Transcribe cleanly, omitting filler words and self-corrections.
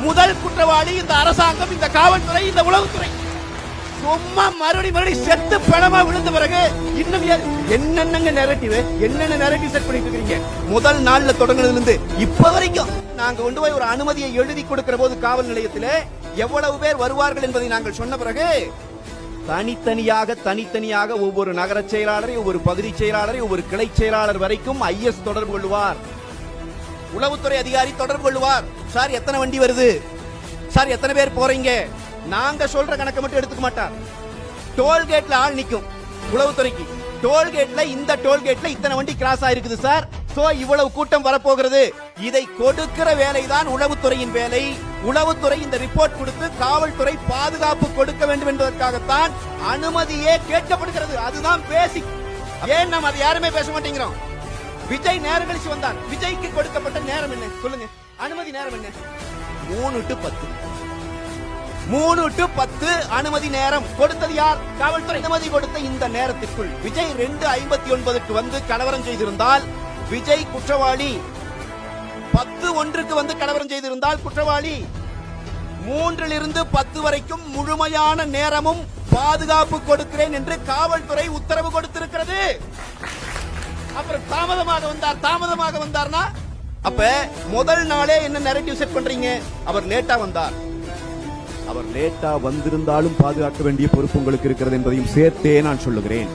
முதல் குற்றவாளி இந்த அரசாங்கம், இந்த காவல்துறை, இந்த உளவுத்துறை. சும்மா மறுபடி செத்து பணமா விழுந்த பிறகு இன்னும் என்னென்ன நெரேட்டிவ் செட் பண்ணிட்டு இருக்கீங்க? முதல் நாள்ல தொடங்குனதுல இருந்து இப்ப வரைக்கும் நாங்க கொண்டு போய் ஒரு அனுமதியை எழுதி கொடுக்கிற போது காவல் நிலையத்திலே எவ்வளவு பேர் வருவார்கள் என்பதை நாங்கள் சொன்ன பிறகு தனித்தனியாக ஒவ்வொரு நகர செயலாளரை, ஒவ்வொரு பகுதி செயலாளரை, ஒவ்வொரு கிளை செயலாளர் வரைக்கும் ஐஎஸ் தொடர்பு கொள்வார், உளவுத்துறை அதிகாரி தொடர்பு கொள்வார். சார் எத்தனை வண்டி வருது, சார் எத்தனை பேர் போறீங்க, நாங்க சொல்ற கணக்கு மட்டும் எடுத்துக்க மாட்டார். டோல்கேட்ல ஆள் நிக்கும் உளவுத்துறைக்கு, டோல்கேட்ல இந்த டோல்கேட்ல இத்தனை வண்டி கிராஸ் ஆயிருக்குது சார், சோ இவ்வளவு கூட்டம் வரப்போகிறது. இதை கொடுக்கிற வேலைதான் உளவுத்துறையின் வேலை. உளவுத்துறை இந்த ரிப்போர்ட் கொடுத்து காவல்துறை பாதுகாப்பு கொடுக்க வேண்டும் என்பதற்காகத்தான் அனுமதியே கேட்கப்படுகிறது. அதுதான் பேசிக். ஏன் நாம் அதை யாருமே பேச மாட்டேங்கிறோம்? விஜய் நேரம் கழிச்சு வந்தார். விஜய்க்கு கொடுக்கப்பட்ட நேரம் என்ன சொல்லுங்க? அனுமதி நேரம் என்ன? 3 to 10. 3 to 10 அனுமதி நேரம் கொடுத்தது யார்? காவல்துறை. அனுமதி கொடுத்த இந்த நேரத்திற்குள் விஜய் 2:59 வந்து கலவரம் செய்திருந்தால் விஜய் குற்றவாளி. 10:01 வந்து கலவரம் செய்திருந்தால் குற்றவாளி. 3 to 10 வரைக்கும் முழுமையான நேரமும் பாதுகாப்பு கொடுக்கிறேன் என்று காவல்துறை உத்தரவு கொடுத்திருக்கிறது. அப்புறம் தாமதமாக வந்தார்னா அப்ப முதல் நாளே என்ன நரேட்டிவ் செட் பண்றீங்க? அவர் லேட்டா வந்தார். அவர் லேட்டா வந்திருந்தாலும் பாதுகாக்க வேண்டிய பொறுப்பு உங்களுக்கு இருக்கிறது என்பதையும் சேர்த்தே நான் சொல்லுகிறேன்.